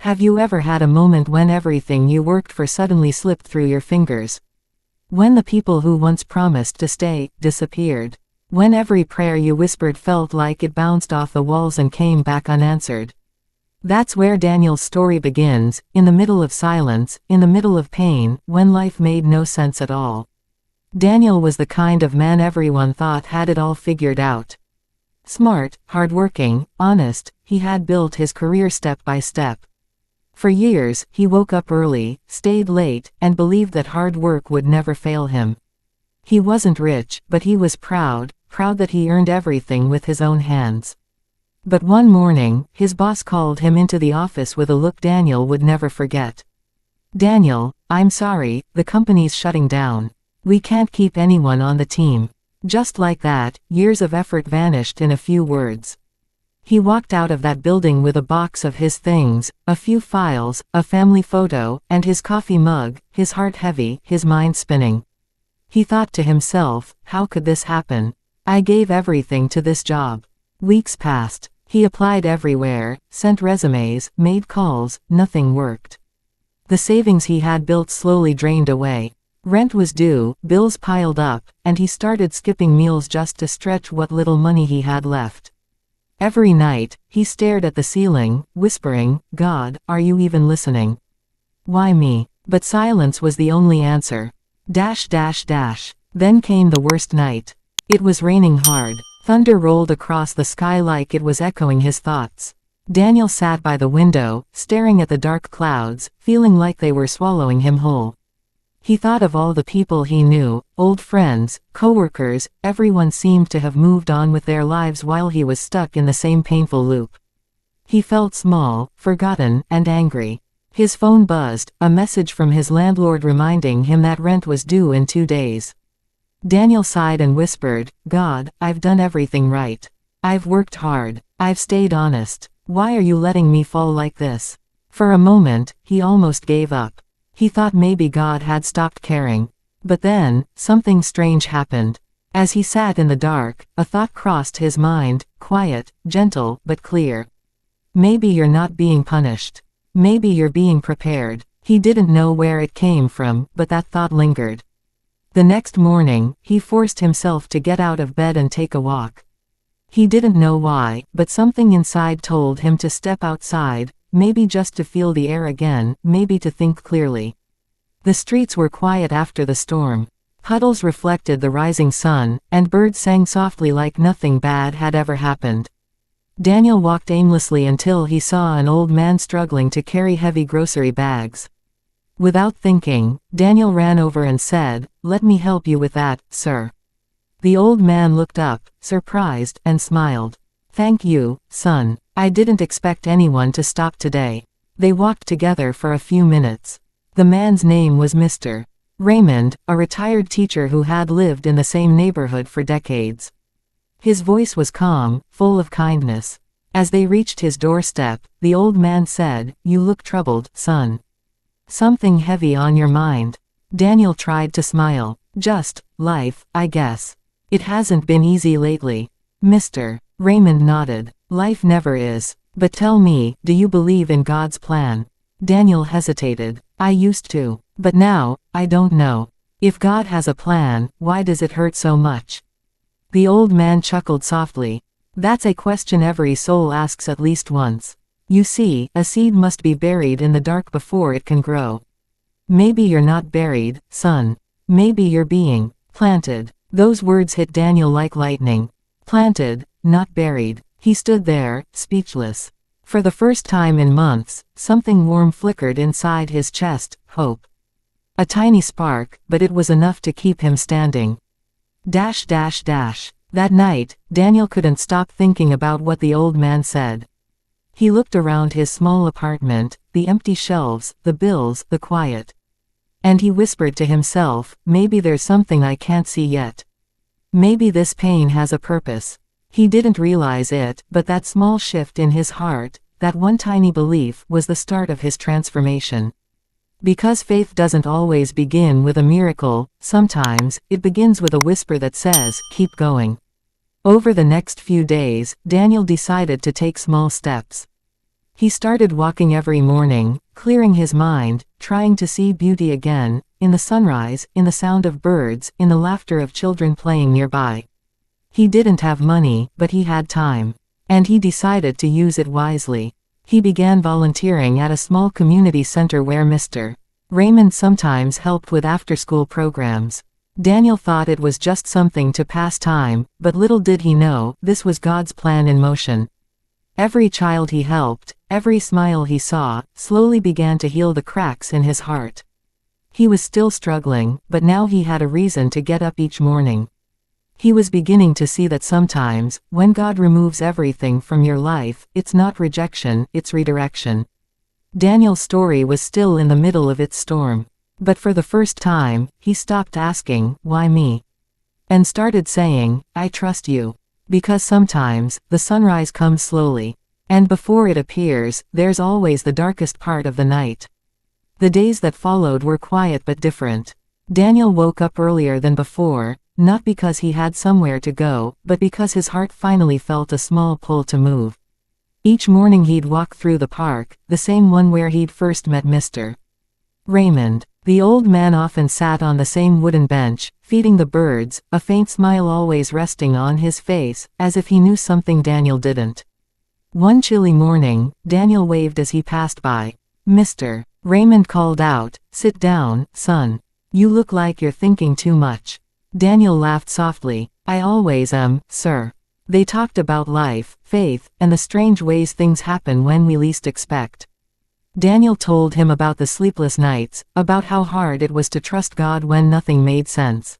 Have you ever had a moment when everything you worked for suddenly slipped through your fingers? When the people who once promised to stay, disappeared. When every prayer you whispered felt like it bounced off the walls and came back unanswered. That's where Daniel's story begins, in the middle of silence, in the middle of pain, when life made no sense at all. Daniel was the kind of man everyone thought had it all figured out. Smart, hardworking, honest, he had built his career step by step. For years, he woke up early, stayed late, and believed that hard work would never fail him. He wasn't rich, but he was proud that he earned everything with his own hands. But one morning, his boss called him into the office with a look Daniel would never forget. "Daniel, I'm sorry, the company's shutting down. We can't keep anyone on the team." Just like that, years of effort vanished in a few words. He walked out of that building with a box of his things, a few files, a family photo, and his coffee mug, his heart heavy, his mind spinning. He thought to himself, how could this happen? I gave everything to this job. Weeks passed. He applied everywhere, sent resumes, made calls, nothing worked. The savings he had built slowly drained away. Rent was due, bills piled up, and he started skipping meals just to stretch what little money he had left. Every night, he stared at the ceiling, whispering, "God, are you even listening? Why me?" But silence was the only answer. Then came the worst night. It was raining hard. Thunder rolled across the sky like it was echoing his thoughts. Daniel sat by the window, staring at the dark clouds, feeling like they were swallowing him whole. He thought of all the people he knew, old friends, coworkers, everyone seemed to have moved on with their lives while he was stuck in the same painful loop. He felt small, forgotten, and angry. His phone buzzed, a message from his landlord reminding him that rent was due in 2 days. Daniel sighed and whispered, "God, I've done everything right. I've worked hard. I've stayed honest. Why are you letting me fall like this?" For a moment, he almost gave up. He thought maybe God had stopped caring. But then, something strange happened. As he sat in the dark, a thought crossed his mind, quiet, gentle, but clear. Maybe you're not being punished. Maybe you're being prepared. He didn't know where it came from, but that thought lingered. The next morning, he forced himself to get out of bed and take a walk. He didn't know why, but something inside told him to step outside, maybe just to feel the air again, maybe to think clearly. The streets were quiet after the storm. Puddles reflected the rising sun, and birds sang softly like nothing bad had ever happened. Daniel walked aimlessly until he saw an old man struggling to carry heavy grocery bags. Without thinking, Daniel ran over and said, "Let me help you with that, sir." The old man looked up, surprised, and smiled. "Thank you, son. I didn't expect anyone to stop today." They walked together for a few minutes. The man's name was Mr. Raymond, a retired teacher who had lived in the same neighborhood for decades. His voice was calm, full of kindness. As they reached his doorstep, the old man said, "You look troubled, son. Something heavy on your mind?" Daniel tried to smile. "Just life, I guess. It hasn't been easy lately." Mr. Raymond nodded. "Life never is. But tell me, do you believe in God's plan?" Daniel hesitated. "I used to. But now, I don't know. If God has a plan, why does it hurt so much?" The old man chuckled softly. "That's a question every soul asks at least once. You see, a seed must be buried in the dark before it can grow. Maybe you're not buried, son. Maybe you're being planted." Those words hit Daniel like lightning. Planted, not buried. He stood there, speechless. For the first time in months, something warm flickered inside his chest, hope. A tiny spark, but it was enough to keep him standing. That night, Daniel couldn't stop thinking about what the old man said. He looked around his small apartment, the empty shelves, the bills, the quiet. And he whispered to himself, maybe there's something I can't see yet. Maybe this pain has a purpose. He didn't realize it, but that small shift in his heart, that one tiny belief, was the start of his transformation. Because faith doesn't always begin with a miracle, sometimes, it begins with a whisper that says, keep going. Over the next few days, Daniel decided to take small steps. He started walking every morning, clearing his mind, trying to see beauty again, in the sunrise, in the sound of birds, in the laughter of children playing nearby. He didn't have money, but he had time. And he decided to use it wisely. He began volunteering at a small community center where Mr. Raymond sometimes helped with after-school programs. Daniel thought it was just something to pass time, but little did he know, this was God's plan in motion. Every child he helped, every smile he saw, slowly began to heal the cracks in his heart. He was still struggling, but now he had a reason to get up each morning. He was beginning to see that sometimes, when God removes everything from your life, it's not rejection, it's redirection. Daniel's story was still in the middle of its storm. But for the first time, he stopped asking, "Why me?" and started saying, "I trust you." Because sometimes, the sunrise comes slowly. And before it appears, there's always the darkest part of the night. The days that followed were quiet but different. Daniel woke up earlier than before, not because he had somewhere to go, but because his heart finally felt a small pull to move. Each morning he'd walk through the park, the same one where he'd first met Mr. Raymond. The old man often sat on the same wooden bench, feeding the birds, a faint smile always resting on his face, as if he knew something Daniel didn't. One chilly morning, Daniel waved as he passed by. Mr. Raymond called out, "Sit down, son. You look like you're thinking too much." Daniel laughed softly. "I always am, sir." They talked about life, faith, and the strange ways things happen when we least expect. Daniel told him about the sleepless nights, about how hard it was to trust God when nothing made sense.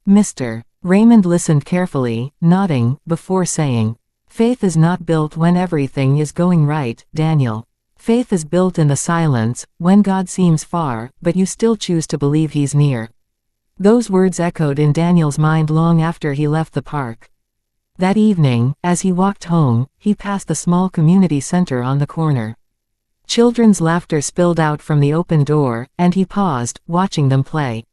Mr. Raymond listened carefully, nodding, before saying, "Faith is not built when everything is going right, Daniel. Faith is built in the silence, when God seems far, but you still choose to believe He's near." Those words echoed in Daniel's mind long after he left the park. That evening, as he walked home, he passed the small community center on the corner. Children's laughter spilled out from the open door, and he paused, watching them play.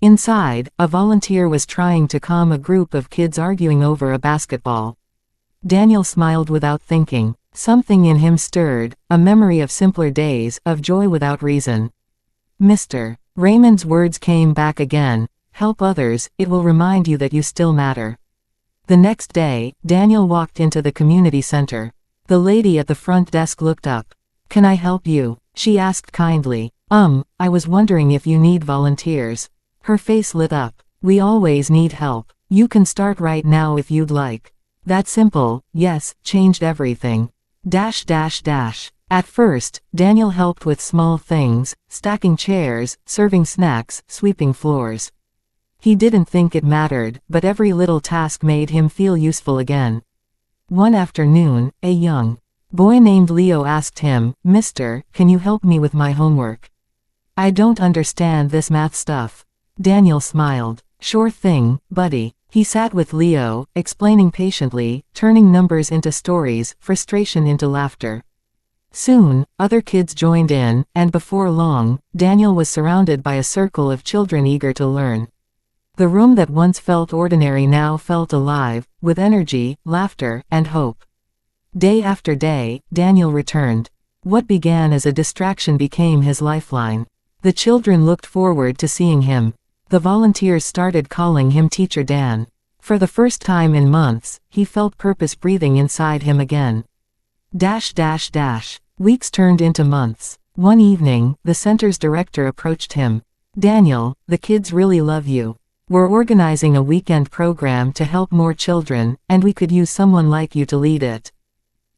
Inside, a volunteer was trying to calm a group of kids arguing over a basketball. Daniel smiled without thinking. Something in him stirred, a memory of simpler days, of joy without reason. Mr. Raymond's words came back again, "Help others, it will remind you that you still matter." The next day, Daniel walked into the community center. The lady at the front desk looked up. "Can I help you?" she asked kindly. I was wondering if you need volunteers." Her face lit up. "We always need help. You can start right now if you'd like." That simple, yes, changed everything. At first, Daniel helped with small things, stacking chairs, serving snacks, sweeping floors. He didn't think it mattered, but every little task made him feel useful again. One afternoon, a young boy named Leo asked him, "Mister, can you help me with my homework? I don't understand this math stuff." Daniel smiled. "Sure thing, buddy." He sat with Leo, explaining patiently, turning numbers into stories, frustration into laughter. Soon, other kids joined in, and before long, Daniel was surrounded by a circle of children eager to learn. The room that once felt ordinary now felt alive, with energy, laughter, and hope. Day after day, Daniel returned. What began as a distraction became his lifeline. The children looked forward to seeing him. The volunteers started calling him Teacher Dan. For the first time in months, he felt purpose breathing inside him again. Weeks turned into months. One evening, the center's director approached him. "Daniel, the kids really love you. We're organizing a weekend program to help more children, and we could use someone like you to lead it."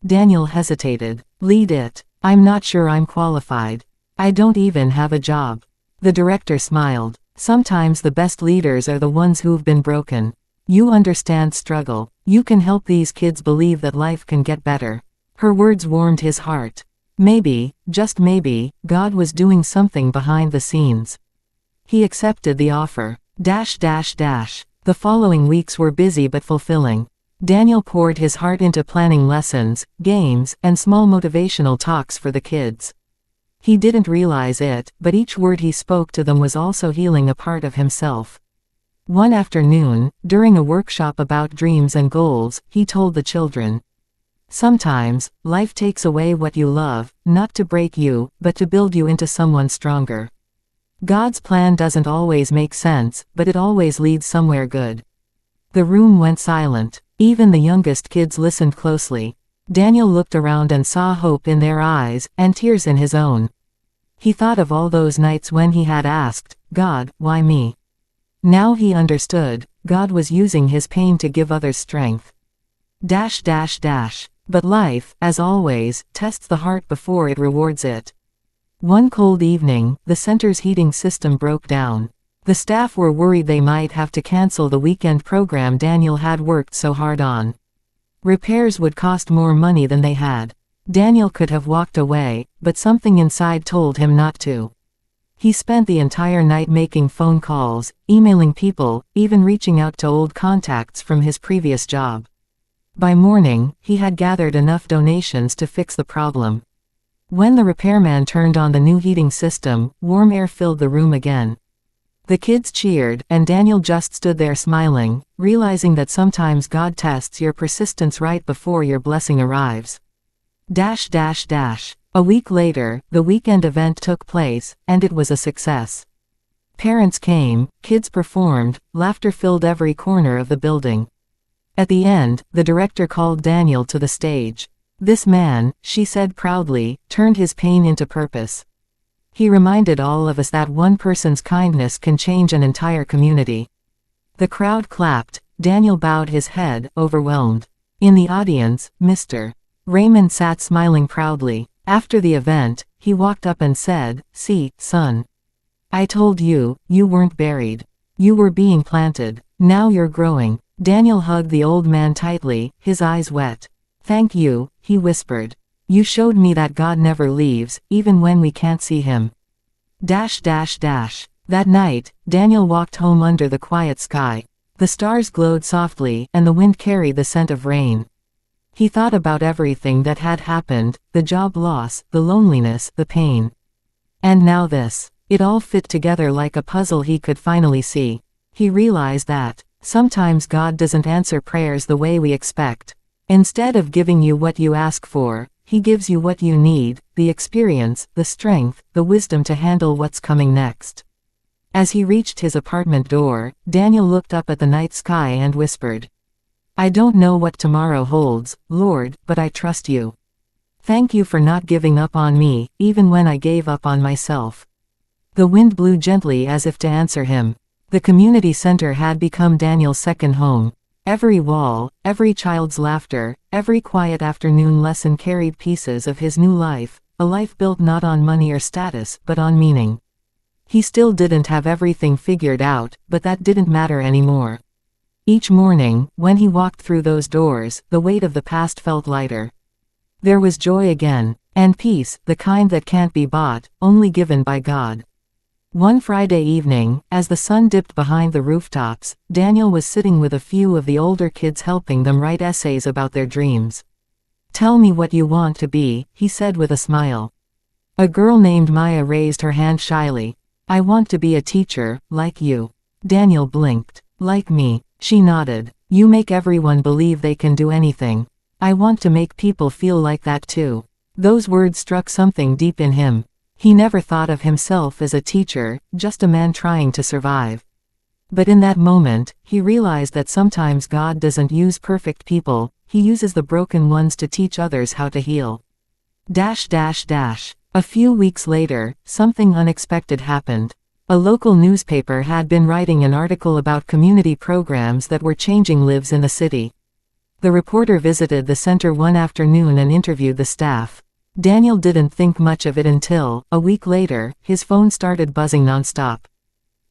Daniel hesitated. "Lead it? I'm not sure I'm qualified. I don't even have a job." The director smiled. "Sometimes the best leaders are the ones who've been broken. You understand struggle. You can help these kids believe that life can get better." Her words warmed his heart. Maybe, just maybe, God was doing something behind the scenes. He accepted the offer. The following weeks were busy but fulfilling. Daniel poured his heart into planning lessons, games, and small motivational talks for the kids. He didn't realize it, but each word he spoke to them was also healing a part of himself. One afternoon, during a workshop about dreams and goals, he told the children, Sometimes, life takes away what you love, not to break you, but to build you into someone stronger. God's plan doesn't always make sense, but it always leads somewhere good. The room went silent. Even the youngest kids listened closely. Daniel looked around and saw hope in their eyes, and tears in his own. He thought of all those nights when he had asked, God, why me? Now he understood, God was using his pain to give others strength. But life, as always, tests the heart before it rewards it. One cold evening, the center's heating system broke down. The staff were worried they might have to cancel the weekend program Daniel had worked so hard on. Repairs would cost more money than they had. Daniel could have walked away, but something inside told him not to. He spent the entire night making phone calls, emailing people, even reaching out to old contacts from his previous job. By morning, he had gathered enough donations to fix the problem. When the repairman turned on the new heating system, warm air filled the room again. The kids cheered, and Daniel just stood there smiling, realizing that sometimes God tests your persistence right before your blessing arrives. A week later, the weekend event took place, and it was a success. Parents came, kids performed, laughter filled every corner of the building. At the end, the director called Daniel to the stage. This man, she said proudly, turned his pain into purpose. He reminded all of us that one person's kindness can change an entire community. The crowd clapped. Daniel bowed his head, overwhelmed. In the audience, Mr. Raymond sat smiling proudly. After the event, he walked up and said, "See, son. I told you, you weren't buried. You were being planted. Now you're growing." Daniel hugged the old man tightly, his eyes wet. "Thank you," he whispered. "You showed me that God never leaves, even when we can't see him." That night, Daniel walked home under the quiet sky. The stars glowed softly, and the wind carried the scent of rain. He thought about everything that had happened, the job loss, the loneliness, the pain. And now this. It all fit together like a puzzle he could finally see. He realized that sometimes God doesn't answer prayers the way we expect. Instead of giving you what you ask for, he gives you what you need, the experience, the strength, the wisdom to handle what's coming next. As he reached his apartment door, Daniel looked up at the night sky and whispered, "I don't know what tomorrow holds, Lord, but I trust you. Thank you for not giving up on me, even when I gave up on myself." The wind blew gently as if to answer him. The community center had become Daniel's second home. Every wall, every child's laughter, every quiet afternoon lesson carried pieces of his new life, a life built not on money or status, but on meaning. He still didn't have everything figured out, but that didn't matter anymore. Each morning, when he walked through those doors, the weight of the past felt lighter. There was joy again, and peace, the kind that can't be bought, only given by God. One Friday evening, as the sun dipped behind the rooftops, Daniel was sitting with a few of the older kids helping them write essays about their dreams. "Tell me what you want to be," he said with a smile. A girl named Maya raised her hand shyly. "I want to be a teacher, like you." Daniel blinked. "Like me?" She nodded. "You make everyone believe they can do anything. I want to make people feel like that too." Those words struck something deep in him. He never thought of himself as a teacher, just a man trying to survive. But in that moment, he realized that sometimes God doesn't use perfect people, he uses the broken ones to teach others how to heal. A few weeks later, something unexpected happened. A local newspaper had been writing an article about community programs that were changing lives in the city. The reporter visited the center one afternoon and interviewed the staff. Daniel didn't think much of it until, a week later, his phone started buzzing nonstop.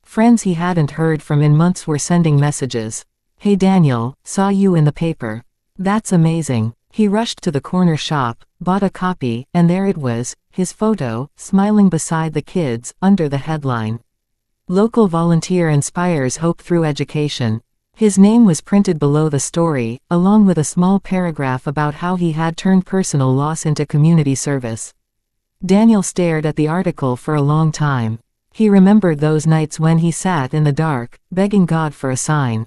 Friends he hadn't heard from in months were sending messages. "Hey Daniel, saw you in the paper. That's amazing." He rushed to the corner shop, bought a copy, and there it was, his photo, smiling beside the kids, under the headline, "Local volunteer inspires hope through education." His name was printed below the story, along with a small paragraph about how he had turned personal loss into community service. Daniel stared at the article for a long time. He remembered those nights when he sat in the dark, begging God for a sign.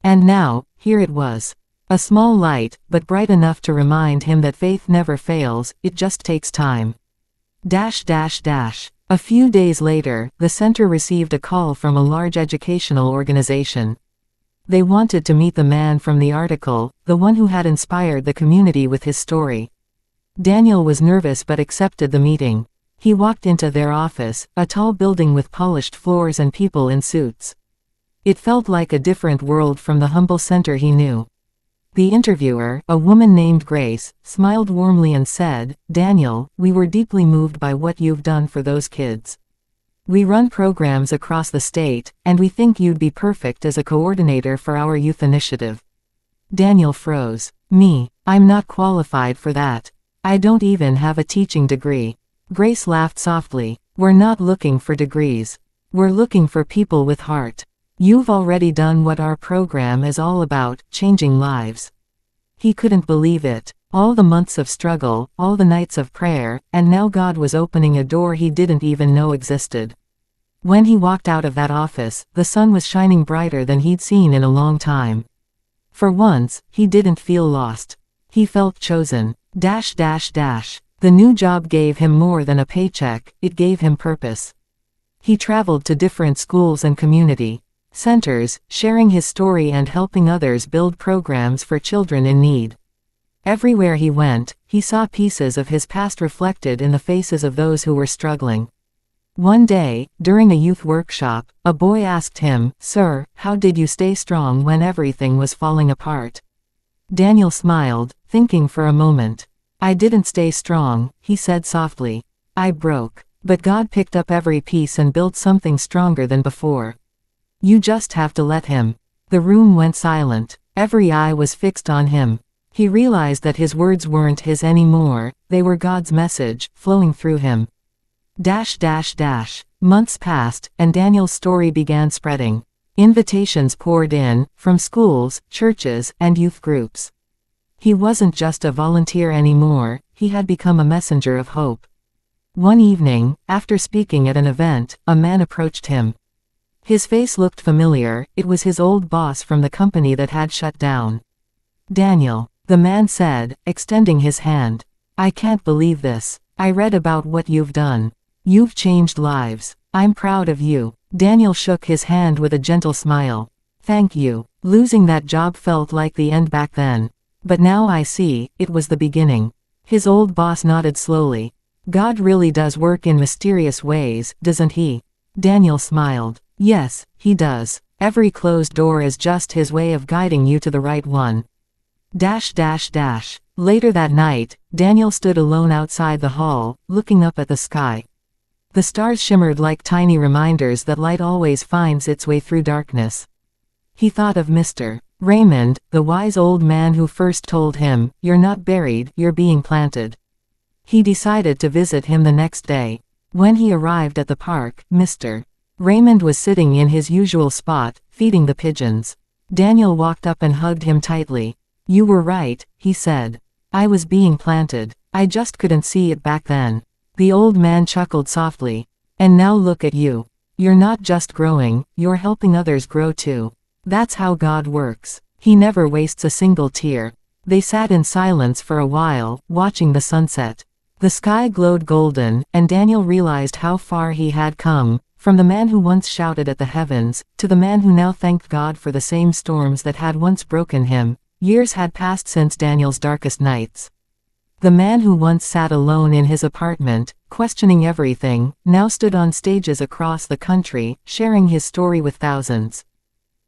And now, here it was. A small light, but bright enough to remind him that faith never fails, it just takes time. A few days later, the center received a call from a large educational organization. They wanted to meet the man from the article, the one who had inspired the community with his story. Daniel was nervous but accepted the meeting. He walked into their office, a tall building with polished floors and people in suits. It felt like a different world from the humble center he knew. The interviewer, a woman named Grace, smiled warmly and said, "Daniel, we were deeply moved by what you've done for those kids. We run programs across the state, and we think you'd be perfect as a coordinator for our youth initiative." Daniel froze. "Me? I'm not qualified for that. I don't even have a teaching degree." Grace laughed softly. "We're not looking for degrees. We're looking for people with heart. You've already done what our program is all about, changing lives." He couldn't believe it. All the months of struggle, all the nights of prayer, and now God was opening a door he didn't even know existed. When he walked out of that office, the sun was shining brighter than he'd seen in a long time. For once, he didn't feel lost. He felt chosen. The new job gave him more than a paycheck, it gave him purpose. He traveled to different schools and community centers, sharing his story and helping others build programs for children in need. Everywhere he went, he saw pieces of his past reflected in the faces of those who were struggling. One day, during a youth workshop, a boy asked him, "Sir, how did you stay strong when everything was falling apart?" Daniel smiled, thinking for a moment. "I didn't stay strong," he said softly. "I broke. But God picked up every piece and built something stronger than before. You just have to let Him." The room went silent. Every eye was fixed on him. He realized that his words weren't his anymore, they were God's message, flowing through him. Months passed, and Daniel's story began spreading. Invitations poured in, from schools, churches, and youth groups. He wasn't just a volunteer anymore, he had become a messenger of hope. One evening, after speaking at an event, a man approached him. His face looked familiar, it was his old boss from the company that had shut down. "Daniel," the man said, extending his hand. "I can't believe this. I read about what you've done. You've changed lives. I'm proud of you." Daniel shook his hand with a gentle smile. "Thank you. Losing that job felt like the end back then. But now I see, it was the beginning." His old boss nodded slowly. "God really does work in mysterious ways, doesn't he?" Daniel smiled. "Yes, he does. Every closed door is just his way of guiding you to the right one." Later that night, Daniel stood alone outside the hall, looking up at the sky. The stars shimmered like tiny reminders that light always finds its way through darkness. He thought of Mr. Raymond, the wise old man who first told him, "You're not buried, you're being planted." He decided to visit him the next day. When he arrived at the park, Mr. Raymond was sitting in his usual spot, feeding the pigeons. Daniel walked up and hugged him tightly. "You were right," he said. "I was being planted. I just couldn't see it back then." The old man chuckled softly. "And now look at you. You're not just growing, you're helping others grow too. That's how God works. He never wastes a single tear." They sat in silence for a while, watching the sunset. The sky glowed golden, and Daniel realized how far he had come, from the man who once shouted at the heavens, to the man who now thanked God for the same storms that had once broken him. Years had passed since Daniel's darkest nights. The man who once sat alone in his apartment, questioning everything, now stood on stages across the country, sharing his story with thousands.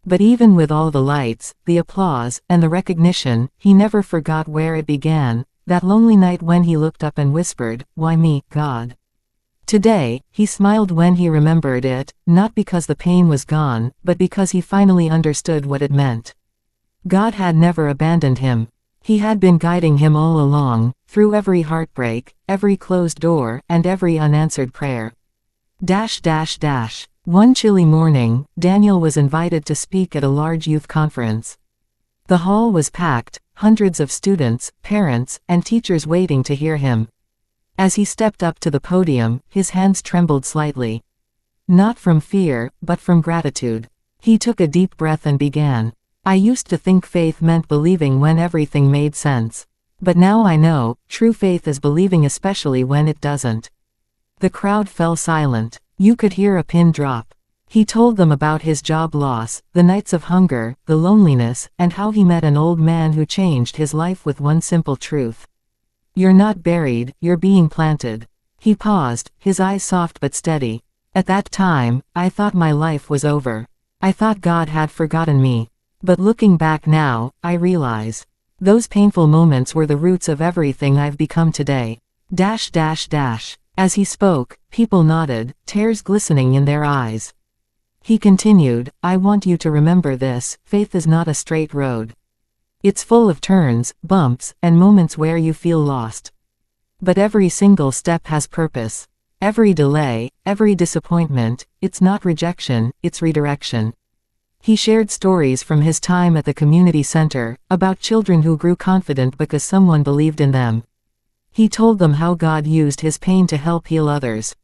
But even with all the lights, the applause, and the recognition, he never forgot where it began, that lonely night when he looked up and whispered, "Why me, God?" Today, he smiled when he remembered it, not because the pain was gone, but because he finally understood what it meant. God had never abandoned him. He had been guiding him all along, through every heartbreak, every closed door, and every unanswered prayer. One chilly morning, Daniel was invited to speak at a large youth conference. The hall was packed, hundreds of students, parents, and teachers waiting to hear him. As he stepped up to the podium, his hands trembled slightly. Not from fear, but from gratitude. He took a deep breath and began. I used to think faith meant believing when everything made sense. But now I know, true faith is believing especially when it doesn't. The crowd fell silent. You could hear a pin drop. He told them about his job loss, the nights of hunger, the loneliness, and how he met an old man who changed his life with one simple truth. You're not buried, you're being planted. He paused, his eyes soft but steady. At that time, I thought my life was over. I thought God had forgotten me. But looking back now, I realize. Those painful moments were the roots of everything I've become today. As he spoke, people nodded, tears glistening in their eyes. He continued, I want you to remember this, faith is not a straight road. It's full of turns, bumps, and moments where you feel lost. But every single step has purpose. Every delay, every disappointment, it's not rejection, it's redirection. He shared stories from his time at the community center, about children who grew confident because someone believed in them. He told them how God used his pain to help heal others.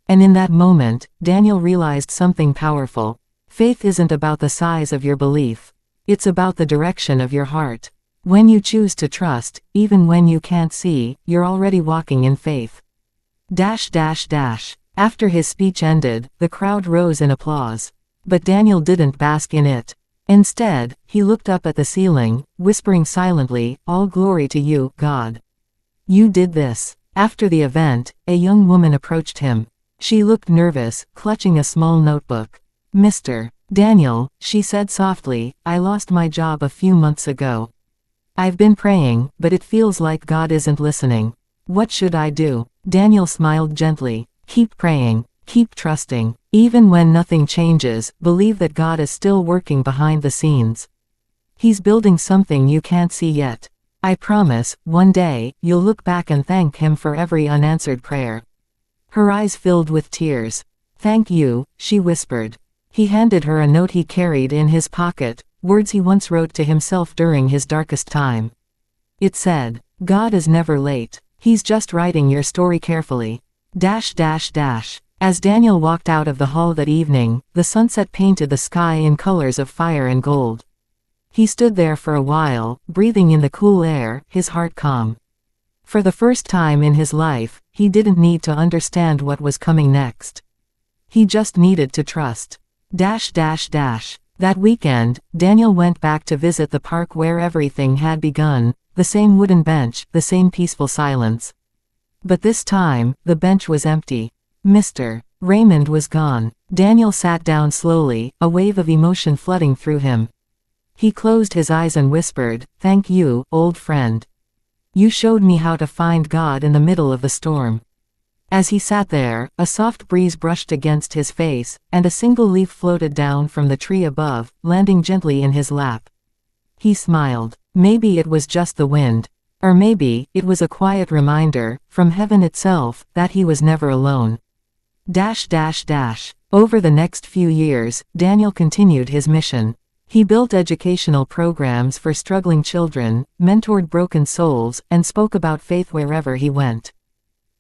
And in that moment, Daniel realized something powerful. Faith isn't about the size of your belief. It's about the direction of your heart. When you choose to trust, even when you can't see, you're already walking in faith. After his speech ended, the crowd rose in applause. But Daniel didn't bask in it. Instead, he looked up at the ceiling, whispering silently, all glory to you, God. You did this. After the event, a young woman approached him. She looked nervous, clutching a small notebook. Mr. Daniel, she said softly, I lost my job a few months ago. I've been praying, but it feels like God isn't listening. What should I do? Daniel smiled gently. Keep praying. Keep trusting. Even when nothing changes, believe that God is still working behind the scenes. He's building something you can't see yet. I promise, one day, you'll look back and thank him for every unanswered prayer. Her eyes filled with tears. Thank you, she whispered. He handed her a note he carried in his pocket, words he once wrote to himself during his darkest time. It said, God is never late. He's just writing your story carefully. As Daniel walked out of the hall that evening, the sunset painted the sky in colors of fire and gold. He stood there for a while, breathing in the cool air, his heart calm. For the first time in his life, he didn't need to understand what was coming next. He just needed to trust. That weekend, Daniel went back to visit the park where everything had begun, the same wooden bench, the same peaceful silence. But this time, the bench was empty. Mr. Raymond was gone. Daniel sat down slowly, a wave of emotion flooding through him. He closed his eyes and whispered, Thank you, old friend. You showed me how to find God in the middle of the storm. As he sat there, a soft breeze brushed against his face, and a single leaf floated down from the tree above, landing gently in his lap. He smiled. Maybe it was just the wind. Or maybe, it was a quiet reminder, from heaven itself, that he was never alone. Over the next few years, Daniel continued his mission. He built educational programs for struggling children, mentored broken souls, and spoke about faith wherever he went.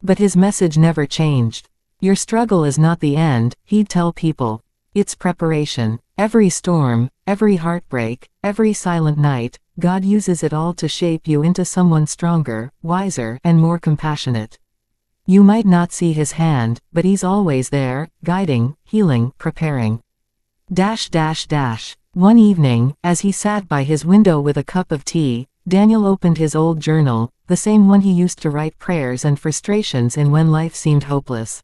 But his message never changed. Your struggle is not the end, he'd tell people. It's preparation. Every storm, every heartbreak, every silent night, God uses it all to shape you into someone stronger, wiser, and more compassionate. You might not see his hand, but he's always there, guiding, healing, preparing. One evening, as he sat by his window with a cup of tea, Daniel opened his old journal, the same one he used to write prayers and frustrations in when life seemed hopeless.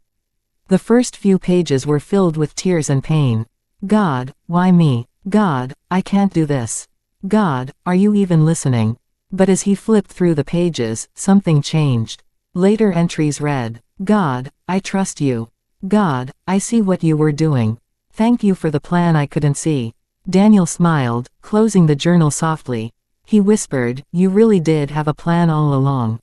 The first few pages were filled with tears and pain. God, why me? God, I can't do this. God, are you even listening? But as he flipped through the pages, something changed. Later entries read, God, I trust you. God, I see what you were doing. Thank you for the plan I couldn't see. Daniel smiled, closing the journal softly. He whispered, You really did have a plan all along.